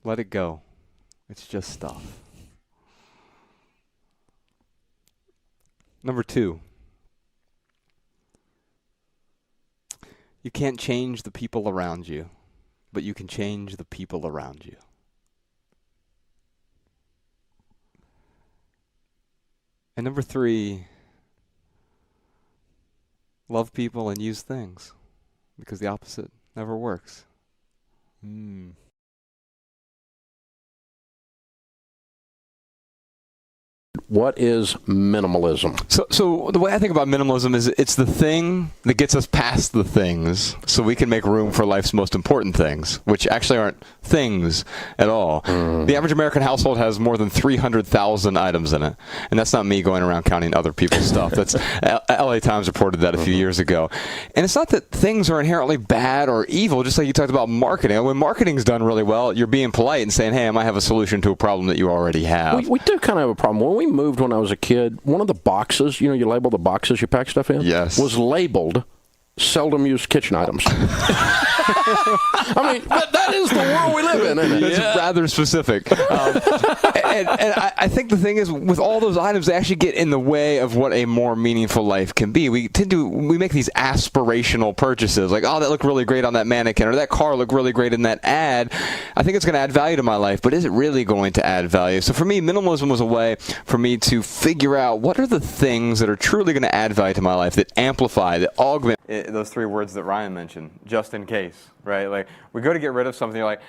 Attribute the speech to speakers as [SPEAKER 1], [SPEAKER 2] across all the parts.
[SPEAKER 1] Let it go. It's just stuff. Number 2. You can't change the people around you, but you can change the people around you. And number 3, love people and use things, because the opposite never works.
[SPEAKER 2] What is minimalism?
[SPEAKER 1] So the way I think about minimalism is it's the thing that gets us past the things so we can make room for life's most important things, which actually aren't things at all. The average American household has more than 300,000 items in it. And that's not me going around counting other people's stuff. That's LA Times reported that a few years ago. And it's not that things are inherently bad or evil, just like you talked about marketing. When marketing's done really well, you're being polite and saying, hey, I might have a solution to a problem that you already have.
[SPEAKER 2] We do kind of have a problem. When we moved when I was a kid, one of the boxes, you label the boxes you pack stuff in?
[SPEAKER 1] Yes.
[SPEAKER 2] Was labeled seldom used kitchen items. I mean, that is the world we live in, isn't it?
[SPEAKER 1] That's rather specific. And I think the thing is, with all those items, they actually get in the way of what a more meaningful life can be. We make these aspirational purchases, like, oh, that looked really great on that mannequin, or that car looked really great in that ad. I think it's going to add value to my life, but is it really going to add value? So for me, minimalism was a way for me to figure out what are the things that are truly going to add value to my life, that amplify, that augment. Those 3 words that Ryan mentioned, just in case, right? Like, we go to get rid of something, you're like,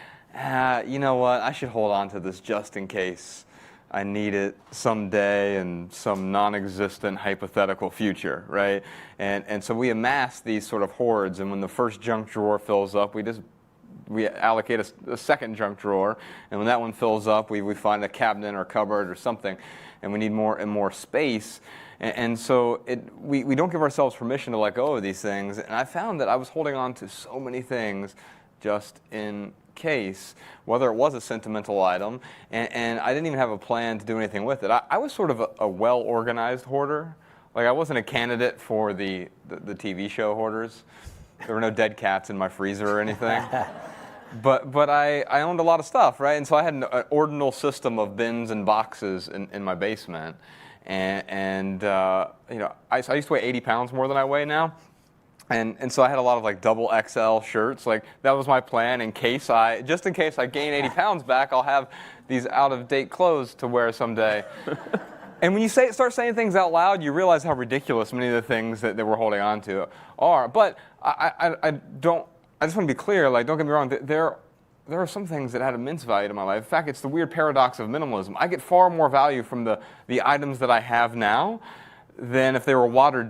[SPEAKER 1] you know what, I should hold on to this just in case I need it someday in some non-existent hypothetical future, right? And so we amass these sort of hoards, and when the first junk drawer fills up, we allocate a second junk drawer, and when that one fills up, we find a cabinet or cupboard or something, and we need more and more space. And so we don't give ourselves permission to let go of these things. And I found that I was holding on to so many things just in case, whether it was a sentimental item, and I didn't even have a plan to do anything with it. I was sort of a well-organized hoarder. Like, I wasn't a candidate for the TV show hoarders. There were no dead cats in my freezer or anything. But I owned a lot of stuff, right? And so I had an ordinal system of bins and boxes in my basement. And I used to weigh 80 pounds more than I weigh now. And so I had a lot of like double XL shirts. Like, that was my plan just in case I gain 80 pounds back, I'll have these out-of-date clothes to wear someday. And when you start saying things out loud, you realize how ridiculous many of the things that we're holding on to are. But I just want to be clear, like, don't get me wrong, there are some things that add immense value to my life. In fact, it's the weird paradox of minimalism. I get far more value from the items that I have now than if they were watered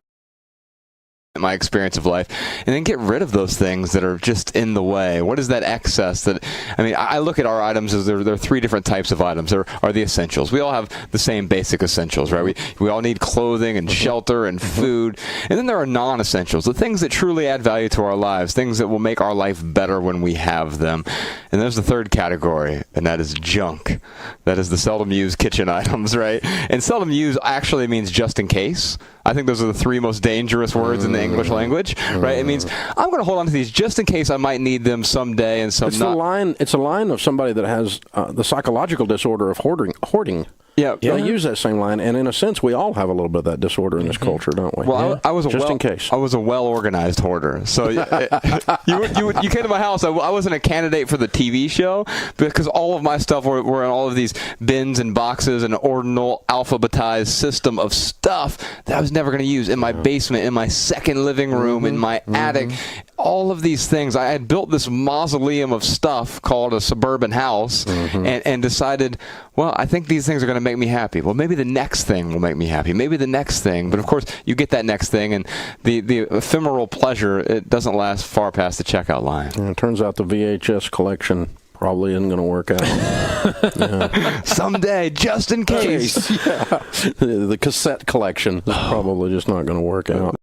[SPEAKER 1] my experience of life, and then get rid of those things that are just in the way. What is that excess that, I look at our items as there are 3 different types of items. There are the essentials. We all have the same basic essentials, right? We all need clothing and shelter and food. And then there are non-essentials, the things that truly add value to our lives, things that will make our life better when we have them. And there's the 3rd category, and that is junk. That is the seldom used kitchen items, right? And seldom used actually means just in case. I think those are the 3 most dangerous words in the English language, right? It means I'm going to hold on to these just in case I might need them someday, and some not.
[SPEAKER 2] It's a line of somebody that has the psychological disorder of hoarding.
[SPEAKER 1] Yeah,
[SPEAKER 2] I use that same line, and in a sense, we all have a little bit of that disorder in this culture, don't we?
[SPEAKER 1] Well, I was
[SPEAKER 2] in case.
[SPEAKER 1] I was a well-organized hoarder. So you came to my house. I wasn't a candidate for the TV show because all of my stuff were in all of these bins and boxes, an ordinal alphabetized system of stuff that I was never going to use in my basement, in my second living room, in my attic. All of these things. I had built this mausoleum of stuff called a suburban house, and decided, well, I think these things are going to make me happy. Well, maybe the next thing will make me happy. Maybe the next thing. But of course, you get that next thing, and the ephemeral pleasure, it doesn't last far past the checkout line.
[SPEAKER 2] And it turns out the VHS collection probably isn't going to work out.
[SPEAKER 1] Someday, just in case.
[SPEAKER 2] The cassette collection is probably just not going to work out.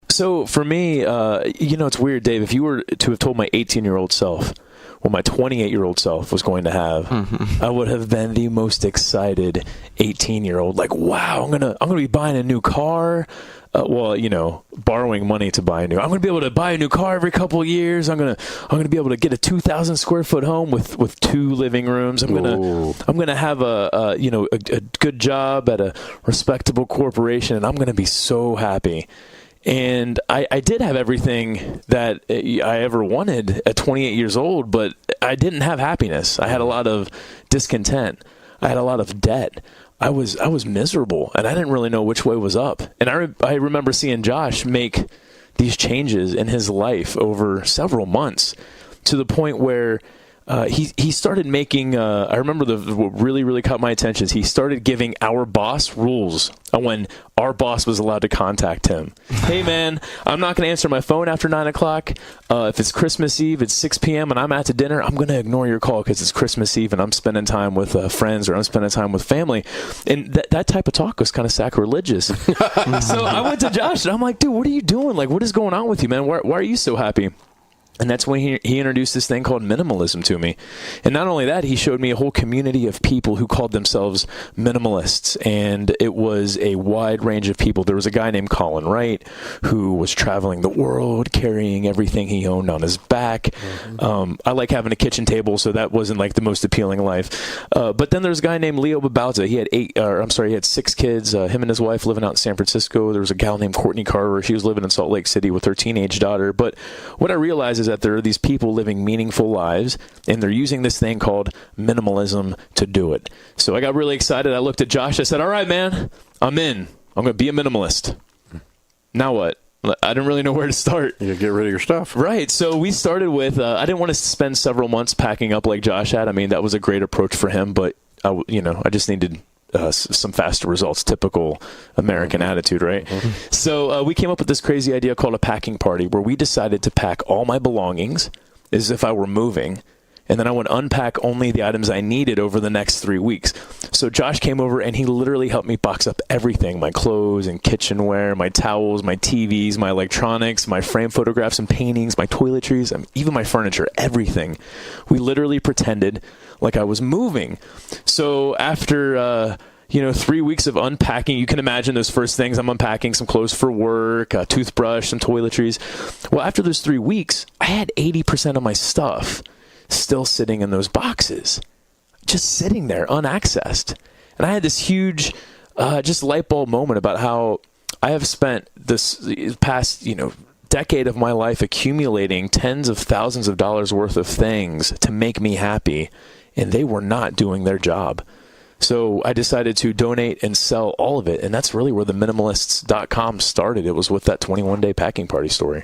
[SPEAKER 3] So for me, it's weird, Dave. If you were to have told my 18-year-old self, what my 28-year-old self was going to have, I would have been the most excited 18-year-old. Like, wow, I'm gonna be buying a new car. Borrowing money to buy a new. I'm going to be able to buy a new car every couple of years. I'm going to be able to get a 2,000 square foot home with 2 living rooms. I'm going to have a good job at a respectable corporation, and I'm going to be so happy. And I did have everything that I ever wanted at 28 years old, but I didn't have happiness. I had a lot of discontent. I had a lot of debt. I was miserable, and I didn't really know which way was up. And I remember seeing Josh make these changes in his life over several months to the point where he started making, I remember what really caught my attention is he started giving our boss rules on when our boss was allowed to contact him. Hey, man, I'm not going to answer my phone after 9 o'clock. If it's Christmas Eve, it's 6 p.m. and I'm out to dinner, I'm going to ignore your call because it's Christmas Eve and I'm spending time with friends or I'm spending time with family. And that type of talk was kind of sacrilegious. So I went to Josh and I'm like, dude, what are you doing? Like, what is going on with you, man? Why are you so happy? And that's when he introduced this thing called minimalism to me. And not only that, he showed me a whole community of people who called themselves minimalists. And it was a wide range of people. There was a guy named Colin Wright who was traveling the world, carrying everything he owned on his back. I like having a kitchen table, so that wasn't like the most appealing life. But then there's a guy named Leo Babauta. He had 6 kids, him and his wife living out in San Francisco. There was a gal named Courtney Carver. She was living in Salt Lake City with her teenage daughter. But what I realized is that there are these people living meaningful lives, and they're using this thing called minimalism to do it. So I got really excited. I looked at Josh. I said, all right, man, I'm in. I'm going to be a minimalist. Now what? I didn't really know where to start.
[SPEAKER 2] You get rid of your stuff.
[SPEAKER 3] Right. So we started with, I didn't want to spend several months packing up like Josh had. I mean, that was a great approach for him, but I just needed some faster results, typical American attitude, right? So we came up with this crazy idea called a packing party, where we decided to pack all my belongings as if I were moving, and then I would unpack only the items I needed over the next 3 weeks. So Josh came over, and he literally helped me box up everything, my clothes and kitchenware, my towels, my TVs, my electronics, my frame photographs and paintings, my toiletries, even my furniture, everything. We literally pretended like I was moving. So after 3 weeks of unpacking, you can imagine those first things. I'm unpacking some clothes for work, a toothbrush, some toiletries. Well, after those 3 weeks, I had 80% of my stuff still sitting in those boxes, just sitting there unaccessed. And I had this huge just light bulb moment about how I have spent this past decade of my life accumulating tens of thousands of dollars worth of things to make me happy, and they were not doing their job. So I decided to donate and sell all of it, and that's really where the minimalists.com started. It was with that 21-day packing party story.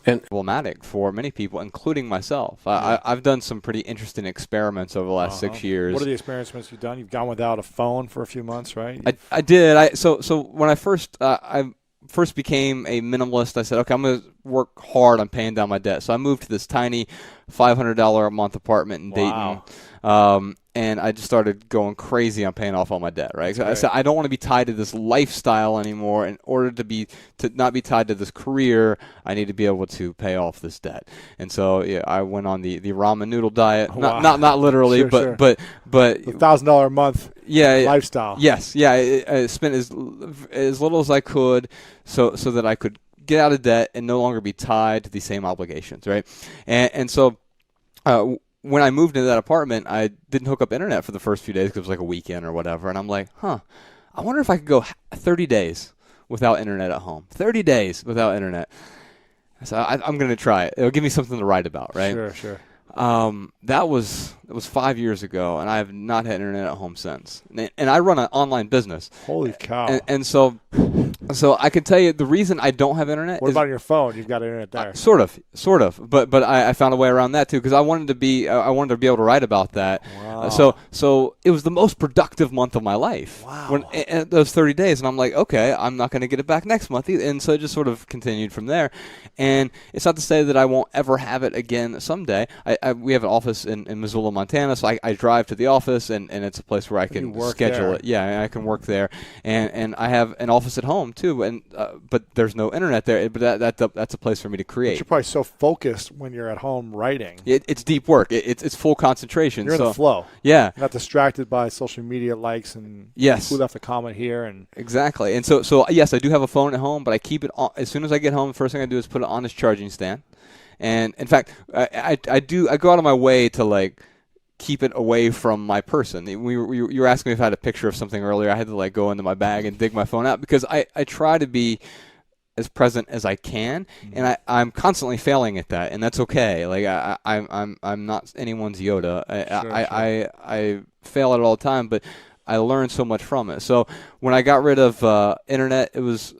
[SPEAKER 1] And problematic for many people, including myself. I've done some pretty interesting experiments over the last 6 years.
[SPEAKER 4] What are the experiments you've done? You've gone without a phone for a few months, right?
[SPEAKER 1] I did. So when I first became a minimalist, I said, okay, I'm going to work hard on paying down my debt. So I moved to this tiny $500 a month apartment in Dayton. And I just started going crazy on paying off all my debt, right? So I said, I don't want to be tied to this lifestyle anymore. In order to not be tied to this career, I need to be able to pay off this debt. And so I went on the ramen noodle diet.
[SPEAKER 4] Wow.
[SPEAKER 1] Not literally,
[SPEAKER 4] Sure.
[SPEAKER 1] but
[SPEAKER 4] $1,000 a month lifestyle.
[SPEAKER 1] Yes, I spent as little as I could so that I could get out of debt and no longer be tied to the same obligations, right? And so when I moved into that apartment, I didn't hook up internet for the first few days because it was like a weekend or whatever. And I'm like, I wonder if I could go 30 days without internet at home. 30 days without internet. So I'm going to try it. It'll give me something to write about, right?
[SPEAKER 4] Sure.
[SPEAKER 1] That was 5 years ago, and I have not had internet at home since. And I run an online business.
[SPEAKER 4] Holy cow.
[SPEAKER 1] And so I can tell you the reason I don't have internet.
[SPEAKER 4] What about your phone? You've got internet there.
[SPEAKER 1] Sort of. But I found a way around that too because I wanted to be able to write about that.
[SPEAKER 4] Wow.
[SPEAKER 1] So it was the most productive month of my life.
[SPEAKER 4] Wow.
[SPEAKER 1] Those 30 days, and I'm like, okay, I'm not going to get it back next month, and so it just sort of continued from there. And it's not to say that I won't ever have it again someday. We have an office in Missoula, Montana, so I drive to the office, and it's a place where I can schedule it. Yeah, I can work there, and I have an office at home too, and but there's no internet there. But that's a place for me to create.
[SPEAKER 4] But you're probably so focused when you're at home writing.
[SPEAKER 1] It's deep work. It's full concentration.
[SPEAKER 4] You're in the flow.
[SPEAKER 1] Yeah.
[SPEAKER 4] You're not distracted by social media likes and
[SPEAKER 1] yes.
[SPEAKER 4] who left a comment here. And
[SPEAKER 1] exactly. And so yes, I do have a phone at home, but I keep it on. As soon as I get home, the first thing I do is put it on this charging stand. And in fact, I go out of my way to like keep it away from my person. You were asking me if I had a picture of something earlier. I had to like go into my bag and dig my phone out because I try to be as present as I can, and I'm constantly failing at that, and that's okay. Like I'm not anyone's Yoda. I fail at it all the time, but I learn so much from it. So when I got rid of internet, it was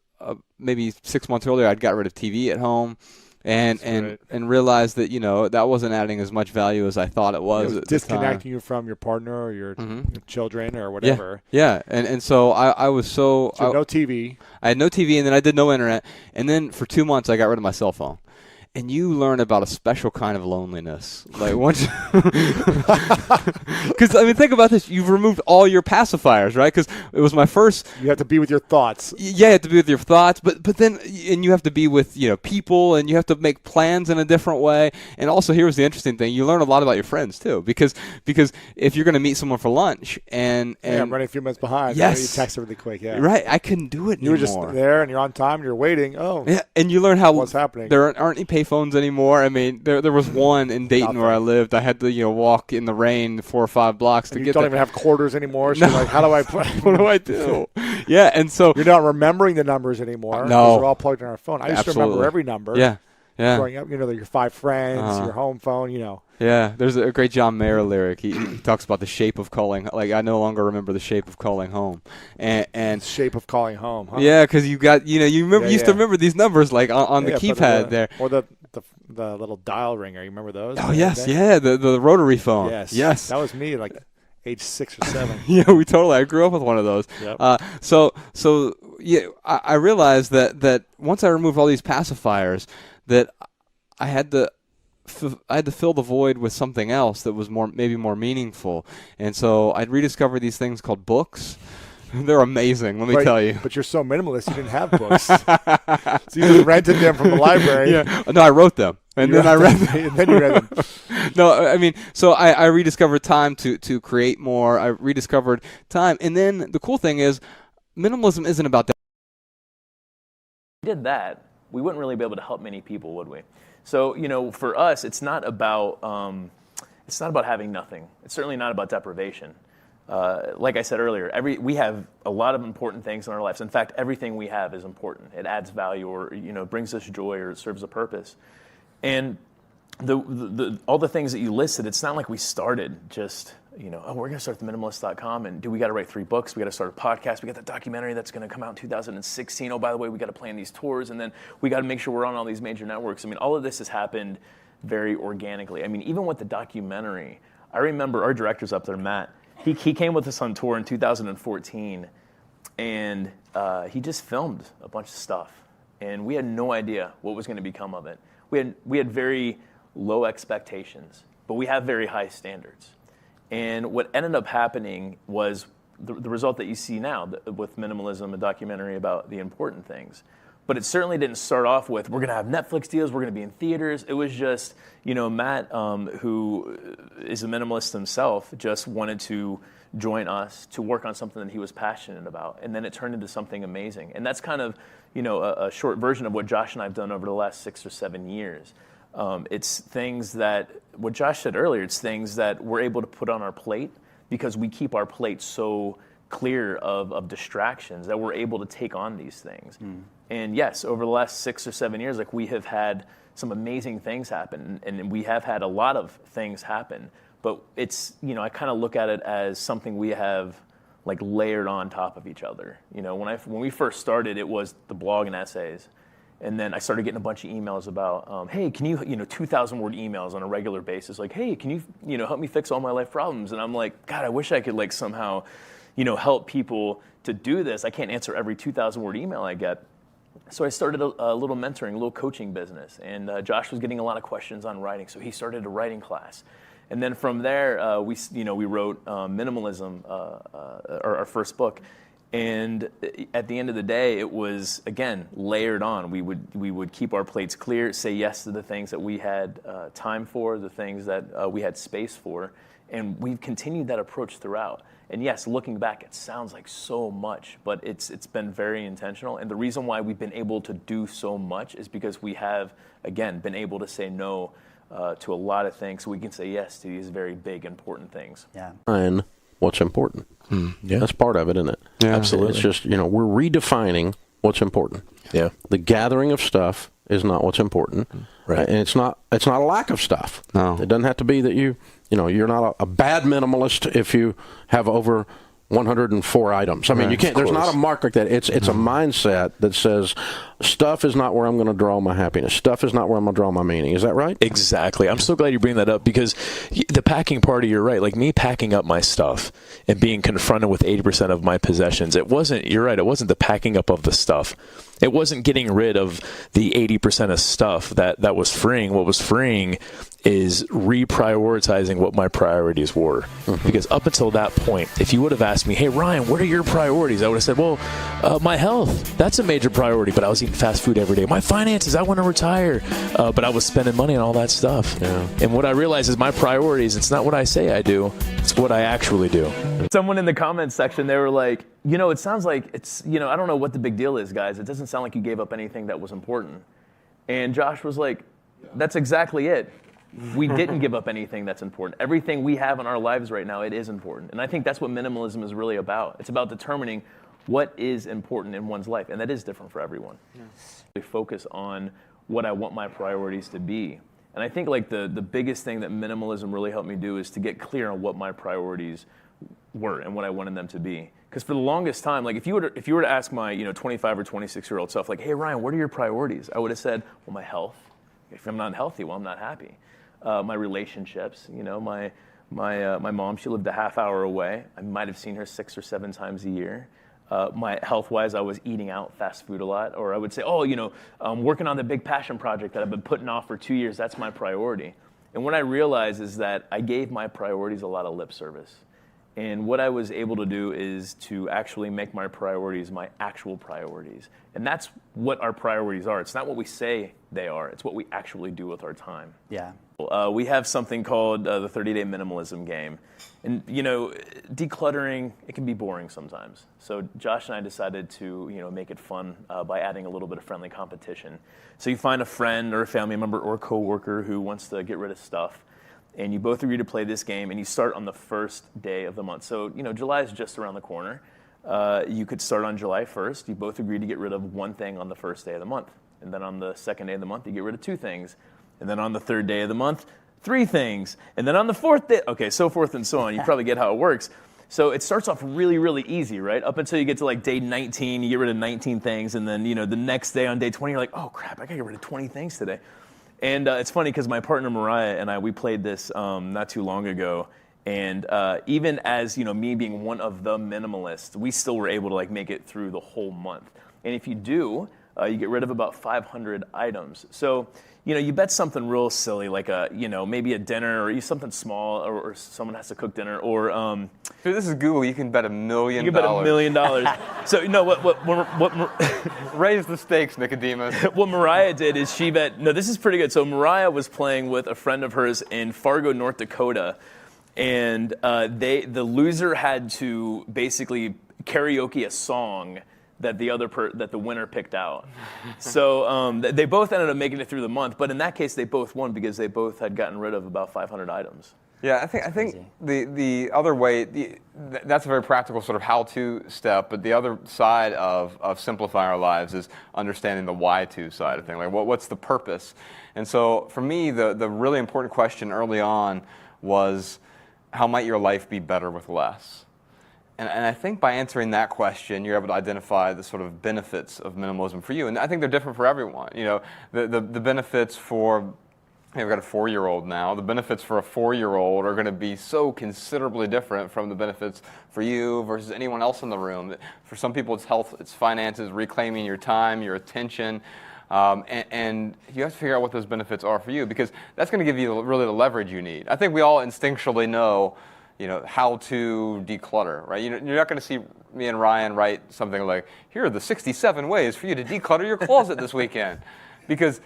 [SPEAKER 1] maybe 6 months earlier. I'd got rid of TV at home. And realized that that wasn't adding as much value as I thought it was.
[SPEAKER 4] It was disconnecting you from your partner or your children or whatever.
[SPEAKER 1] Yeah. And so I was
[SPEAKER 4] so no TV.
[SPEAKER 1] I had no TV, and then I did no internet, and then for 2 months I got rid of my cell phone. And you learn about a special kind of loneliness. Like once, because I mean, think about this: you've removed all your pacifiers, right? Because it was my first.
[SPEAKER 4] You have to be with your thoughts.
[SPEAKER 1] Yeah, you have to be with your thoughts, but then you have to be with people, and you have to make plans in a different way. And also, here's the interesting thing: you learn a lot about your friends too, because if you're going to meet someone for lunch, and
[SPEAKER 4] I'm running a few minutes behind.
[SPEAKER 1] Yes,
[SPEAKER 4] you text really quick. Yeah,
[SPEAKER 1] right. I couldn't do it anymore.
[SPEAKER 4] You were just there, and you're on time, and you're waiting. Oh,
[SPEAKER 1] yeah, and you learn how
[SPEAKER 4] what's happening.
[SPEAKER 1] There aren't any payphones anymore. I mean, there was one in Dayton where I lived. I had to walk in the rain 4 or 5 blocks to get there.
[SPEAKER 4] You don't even have quarters anymore. So you're like, how do I play?
[SPEAKER 1] What do I do? Yeah, and so
[SPEAKER 4] you're not remembering the numbers anymore.
[SPEAKER 1] No,
[SPEAKER 4] they're all plugged in our phone. I used to remember every number.
[SPEAKER 1] Yeah.
[SPEAKER 4] Growing up, your 5 friends, your home phone,
[SPEAKER 1] Yeah, there's a great John Mayer lyric. He talks about the shape of calling. Like, I no longer remember the shape of calling home. And
[SPEAKER 4] shape of calling home. Huh?
[SPEAKER 1] Yeah, because you got you used to remember these numbers like on the keypad there,
[SPEAKER 4] or the little dial ringer. You remember those?
[SPEAKER 1] Oh yes, yeah, the rotary phone.
[SPEAKER 4] Yes, that was me, like age 6 or 7.
[SPEAKER 1] Yeah, I grew up with one of those.
[SPEAKER 4] Yep.
[SPEAKER 1] So yeah, I realized that once I removed all these pacifiers, that I had to fill the void with something else that was maybe more meaningful. And so I'd rediscovered these things called books. They're amazing, let me tell you.
[SPEAKER 4] But you're so minimalist, you didn't have books. So you just rented them from the library.
[SPEAKER 1] Yeah. No, I wrote them. And then I read them.
[SPEAKER 4] And then you read them.
[SPEAKER 1] No, I mean, so I rediscovered time to create more. I rediscovered time. And then the cool thing is, minimalism isn't about that.
[SPEAKER 5] If we did that, we wouldn't really be able to help many people, would we? So, for us, it's not about having nothing. It's certainly not about deprivation. Like I said earlier, we have a lot of important things in our lives. In fact, everything we have is important. It adds value, or brings us joy, or it serves a purpose. And all the things that you listed, it's not like we started just we're going to start the Minimalist.com, and we got to write 3 books. We got to start a podcast. We got that documentary that's going to come out in 2016. Oh, by the way, we got to plan these tours, and then we got to make sure we're on all these major networks. I mean, all of this has happened very organically. I mean, even with the documentary, I remember our director's up there, Matt. He came with us on tour in 2014, and he just filmed a bunch of stuff, and we had no idea what was going to become of it. We had very low expectations, but we have very high standards. And what ended up happening was the result that you see now with Minimalism, a documentary about the important things. But it certainly didn't start off with, we're going to have Netflix deals, we're going to be in theaters. It was just, Matt, who is a minimalist himself, just wanted to join us to work on something that he was passionate about. And then it turned into something amazing. And that's kind of, a short version of what Josh and I have done over the last 6 or 7 years. It's things that, what Josh said earlier, it's things that we're able to put on our plate because we keep our plate so clear of distractions that we're able to take on these things. And yes, over the last 6 or 7 years, we have had some amazing things happen, and we have had a lot of things happen, but it's, I kind of look at it as something we have layered on top of each other. When we first started, it was the blog and essays. And then I started getting a bunch of emails about, hey, can you 2,000-word emails on a regular basis. Like, hey, can you, help me fix all my life problems? And I'm like, God, I wish I could somehow, help people to do this. I can't answer every 2,000-word email I get. So I started a little mentoring, a little coaching business. And Josh was getting a lot of questions on writing, so he started a writing class. And then from there, we wrote Minimalism, our first book. And at the end of the day, it was, again, layered on. We would keep our plates clear, say yes to the things that we had time for, the things that we had space for, and we've continued that approach throughout. And yes, looking back, it sounds like so much, but it's been very intentional. And the reason why we've been able to do so much is because we have, again, been able to say no to a lot of things, so we can say yes to these very big, important things.
[SPEAKER 6] Yeah.
[SPEAKER 2] And what's important.
[SPEAKER 3] Yeah.
[SPEAKER 2] That's part of it, isn't it?
[SPEAKER 1] Yeah.
[SPEAKER 3] Absolutely.
[SPEAKER 2] It's just, we're redefining what's important.
[SPEAKER 3] Yeah.
[SPEAKER 2] The gathering of stuff is not what's important.
[SPEAKER 3] Right.
[SPEAKER 2] And it's not a lack of stuff.
[SPEAKER 1] No.
[SPEAKER 2] It doesn't have to be that you're not a bad minimalist if you have over 104 items. I mean,
[SPEAKER 1] Right,
[SPEAKER 2] you can't, there's not a mark like that. It's a mindset that says stuff is not where I'm going to draw my happiness. Stuff is not where I'm going to draw my meaning. Is that right?
[SPEAKER 3] Exactly. I'm so glad you bring that up, because the packing party, you're right. Like me packing up my stuff and being confronted with 80% of my possessions, you're right, it wasn't the packing up of the stuff. It wasn't getting rid of the 80% of stuff that was freeing. What was freeing is reprioritizing what my priorities were. Because up until that point, if you would have asked me, hey, Ryan, what are your priorities? I would have said, well, my health, that's a major priority, but I was eating fast food every day. My finances, I want to retire, but I was spending money on all that stuff.
[SPEAKER 2] Yeah.
[SPEAKER 3] And what I realized is my priorities, it's not what I say I do, it's what I actually do.
[SPEAKER 5] Someone in the comments section, they were like, it sounds like it's, I don't know what the big deal is, guys. It doesn't sound like you gave up anything that was important. And Josh was like, that's exactly it. We didn't give up anything that's important. Everything we have in our lives right now, it is important. And I think that's what minimalism is really about. It's about determining what is important in one's life. And that is different for everyone. We focus on what I want my priorities to be. And I think like the biggest thing that minimalism really helped me do is to get clear on what my priorities were and what I wanted them to be. Because for the longest time, like if you were to ask my 25 or 26-year-old self, like, hey Ryan, what are your priorities? I would have said, well, my health. If I'm not healthy, well, I'm not happy. My relationships, my mom, she lived a half hour away. I might have seen her 6 or 7 times a year. My health-wise, I was eating out fast food a lot. Or I would say, I'm working on the big passion project that I've been putting off for 2 years. That's my priority. And what I realized is that I gave my priorities a lot of lip service. And what I was able to do is to actually make my priorities my actual priorities. And that's what our priorities are. It's not what we say they are. It's what we actually do with our time.
[SPEAKER 6] Yeah.
[SPEAKER 5] We have something called the 30-day minimalism game. And, decluttering, it can be boring sometimes. So Josh and I decided to, make it fun by adding a little bit of friendly competition. So you find a friend or a family member or a coworker who wants to get rid of stuff, and you both agree to play this game, and you start on the first day of the month. So, July is just around the corner. You could start on July 1st. You both agree to get rid of one thing on the first day of the month. And then on the second day of the month, you get rid of 2 things. And then on the third day of the month, 3 things. And then on the fourth day, okay, so forth and so on. You probably get how it works. So it starts off really, really easy, right? Up until you get to like day 19, you get rid of 19 things. And then, the next day on day 20, you're like, oh crap, I gotta get rid of 20 things today. And it's funny because my partner Mariah and I, we played this not too long ago. And even as, me being one of the minimalists, we still were able to like make it through the whole month. And if you do, you get rid of about 500 items. So, you bet something real silly, like maybe a dinner or something small, or someone has to cook dinner, or
[SPEAKER 1] Dude, this is Google. You can bet $1 million.
[SPEAKER 5] you can bet $1 million. So what
[SPEAKER 1] Raise the stakes, Nicodemus.
[SPEAKER 5] what Mariah did is she bet. No, this is pretty good. So Mariah was playing with a friend of hers in Fargo, North Dakota, and the loser had to basically karaoke a song that the winner picked out. So they both ended up making it through the month, but in that case they both won because they both had gotten rid of about 500 items.
[SPEAKER 1] Yeah, I think the other way, that's a very practical sort of how-to step, but the other side of simplifying our lives is understanding the why-to side of things. Like, what's the purpose? And so for me, the really important question early on was, how might your life be better with less? And I think by answering that question, you're able to identify the sort of benefits of minimalism for you. And I think they're different for everyone. The benefits for, I've got a 4-year-old now. The benefits for a 4-year-old are going to be so considerably different from the benefits for you versus anyone else in the room. For some people, it's health, it's finances, reclaiming your time, your attention. And you have to figure out what those benefits are for you, because that's going to give you really the leverage you need. I think we all instinctually know, how to declutter, right? You're not going to see me and Ryan write something like, here are the 67 ways for you to declutter your closet this weekend. Because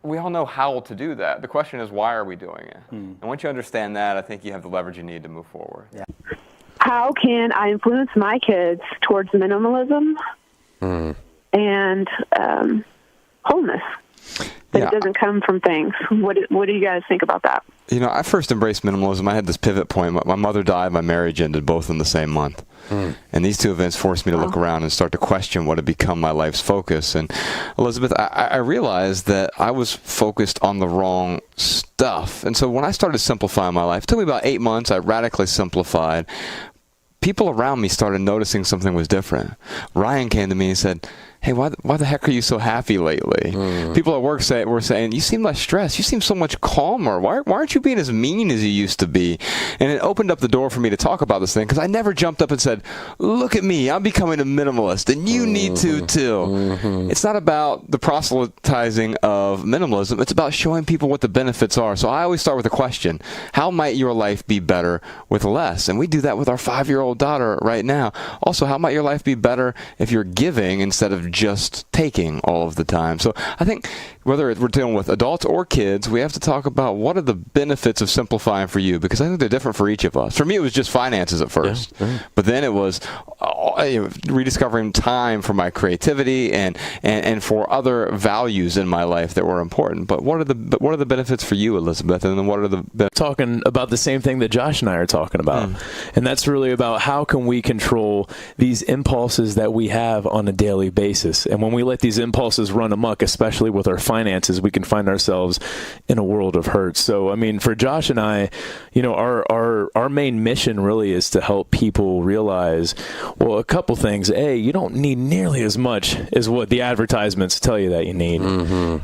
[SPEAKER 1] we all know how to do that. The question is, why are we doing it? And once you understand that, I think you have the leverage you need to move forward.
[SPEAKER 6] Yeah. How can I influence my kids towards minimalism and wholeness? But it doesn't come from things. What do you guys think about that?
[SPEAKER 1] I first embraced minimalism. I had this pivot point. My mother died, my marriage ended, both in the same month. And these two events forced me to look around and start to question what had become my life's focus. And Elizabeth, I realized that I was focused on the wrong stuff. And so when I started simplifying my life, it took me about 8 months. I radically simplified. People around me started noticing something was different. Ryan came to me and said, hey, why the heck are you so happy lately? People at work were saying, you seem less stressed. You seem so much calmer. Why aren't you being as mean as you used to be? And it opened up the door for me to talk about this thing, because I never jumped up and said, look at me, I'm becoming a minimalist, and you need to too. It's not about the proselytizing of minimalism. It's about showing people what the benefits are. So I always start with a question. How might your life be better with less? And we do that with our 5-year-old daughter right now. Also, how might your life be better if you're giving instead of just taking all of the time? So I think whether we're dealing with adults or kids, we have to talk about what are the benefits of simplifying for you, because I think they're different for each of us. For me, it was just finances at first, but then it was rediscovering time for my creativity and for other values in my life that were important. But what are the benefits for you, Elizabeth? And then what are the
[SPEAKER 3] talking about the same thing that Josh and I are talking about, and that's really about how can we control these impulses that we have on a daily basis. And when we let these impulses run amok, especially with our finances, we can find ourselves in a world of hurt. So, I mean, for Josh and I, our main mission really is to help people realize, well, a couple things. A, you don't need nearly as much as what the advertisements tell you that you need.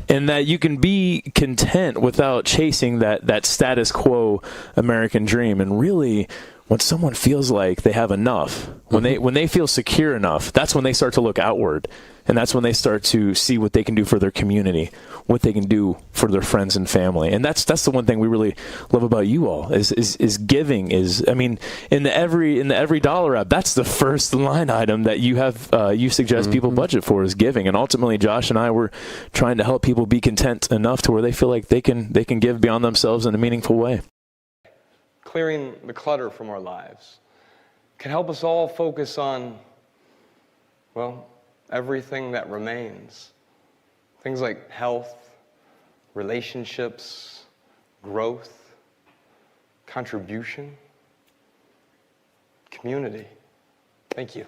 [SPEAKER 3] And that you can be content without chasing that status quo American dream. And really, when someone feels like they have enough, when they feel secure enough, that's when they start to look outward. And that's when they start to see what they can do for their community, what they can do for their friends and family. And that's the one thing we really love about you all is giving. I mean, in the every dollar app, that's the first line item that you have you suggest people budget for is giving. And ultimately, Josh and I were trying to help people be content enough to where they feel like they can give beyond themselves in a meaningful way.
[SPEAKER 1] Clearing the clutter from our lives can help us all focus on, well, everything that remains. Things like health, relationships, growth, contribution, community. Thank you.